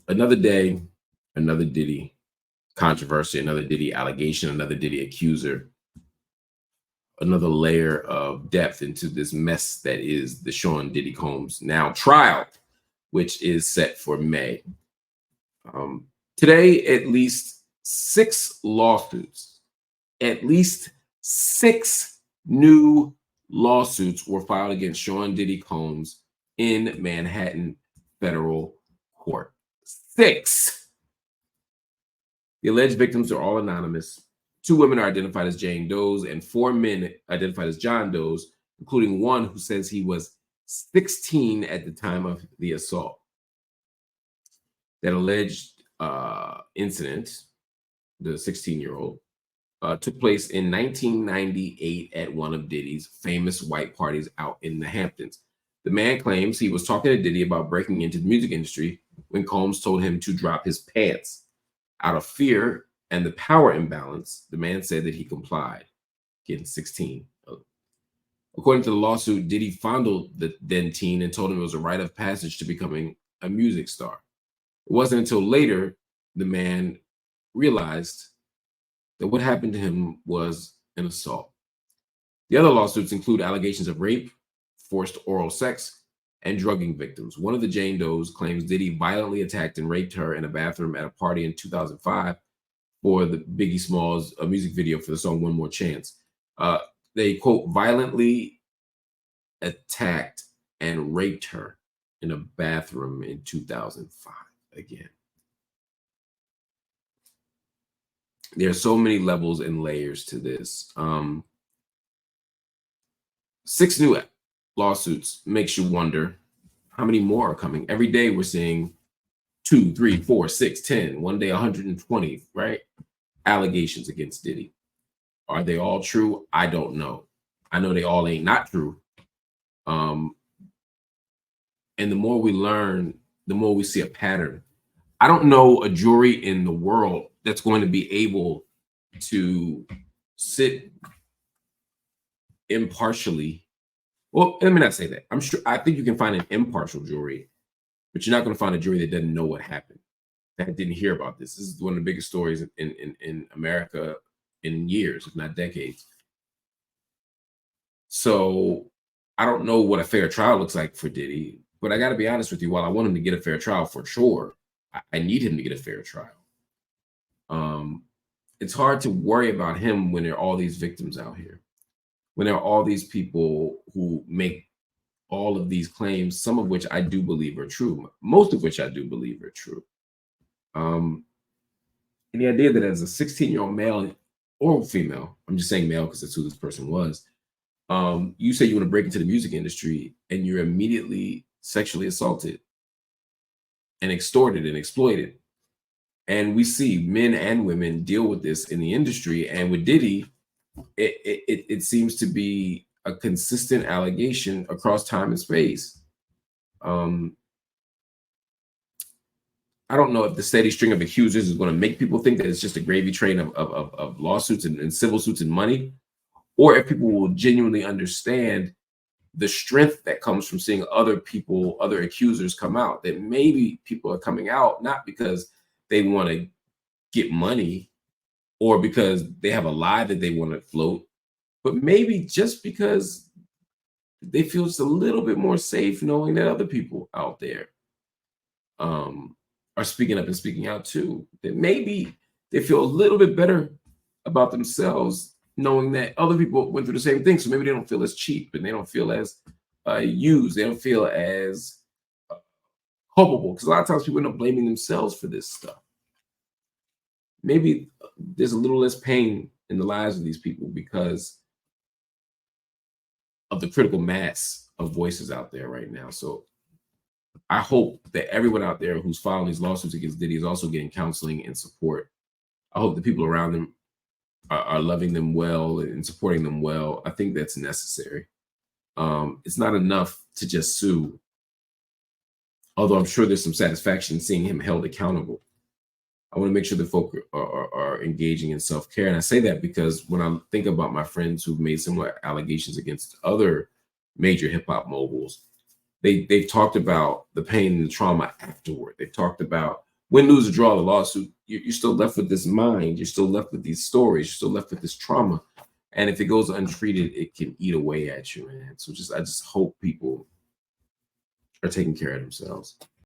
Another day, another Diddy controversy, another Diddy allegation, another Diddy accuser, another layer of depth into this mess that is the Sean Diddy Combs now trial, which is set for May. Today, at least 6 new lawsuits were filed against Sean Diddy Combs in Manhattan federal court. 6. The alleged victims are all anonymous. 2 women are identified as Jane Does and 4 men identified as John Does, including one who says he was 16 at the time of the assault. That alleged incident, the 16-year-old, took place in 1998 at one of Diddy's famous white parties out in the Hamptons. The man claims he was talking to Diddy about breaking into the music industry when Combs told him to drop his pants. Out of fear and the power imbalance, the man said that he complied, getting 16. According to the lawsuit, Diddy fondled the then teen and told him it was a rite of passage to becoming a music star. It wasn't until later the man realized that what happened to him was an assault. The other lawsuits include allegations of rape, forced oral sex, and drugging victims. One of the Jane Does claims Diddy violently attacked and raped her in a bathroom at a party in 2005 for the Biggie Smalls music video for the song One More Chance. They, quote, violently attacked and raped her in a bathroom in 2005 again. There are so many levels and layers to this. 6 new lawsuits makes you wonder how many more are coming. Every day we're seeing 2, 3, 4, 6, 10, one day 120, right? Allegations against Diddy. Are they all true? I don't know. I know they all ain't not true. And the more we learn, the more we see a pattern. I don't know a jury in the world that's going to be able to sit impartially. Well, let me not say that. I think you can find an impartial jury, but you're not going to find a jury that doesn't know what happened, that didn't hear about this. This is one of the biggest stories in America in years, if not decades. So I don't know what a fair trial looks like for Diddy, but I got to be honest with you. While I want him to get a fair trial for sure, I need him to get a fair trial. It's hard to worry about him when there are all these victims out here, when there are all these people who make all of these claims, some of which I do believe are true, most of which I do believe are true. And the idea that as a 16-year-old male or female, I'm just saying male because that's who this person was, you say you want to break into the music industry and you're immediately sexually assaulted and extorted and exploited. And we see men and women deal with this in the industry. And with Diddy, it seems to be a consistent allegation across time and space. I don't know if the steady string of accusers is going to make people think that it's just a gravy train of lawsuits and civil suits and money, or if people will genuinely understand the strength that comes from seeing other people, other accusers come out, that maybe people are coming out not because they want to get money or because they have a lie that they want to float, but maybe just because they feel just a little bit more safe knowing that other people out there are speaking up and speaking out too. That maybe they feel a little bit better about themselves knowing that other people went through the same thing. So maybe they don't feel as cheap and they don't feel as used. They don't feel as culpable, because a lot of times people end up blaming themselves for this stuff. Maybe there's a little less pain in the lives of these people because of the critical mass of voices out there right now. So I hope that everyone out there who's filing these lawsuits against Diddy is also getting counseling and support. I hope the people around them are loving them well and supporting them well. I think that's necessary. It's not enough to just sue, although I'm sure there's some satisfaction in seeing him held accountable. I want to make sure that folk are engaging in self-care. And I say that because when I think about my friends who've made similar allegations against other major hip-hop moguls, they've talked about the pain and the trauma afterward. They've talked about Win, lose, or draw the lawsuit, you're still left with this mind. You're still left with these stories. You're still left with this trauma. And if it goes untreated, it can eat away at you, man. So I just hope people are taking care of themselves.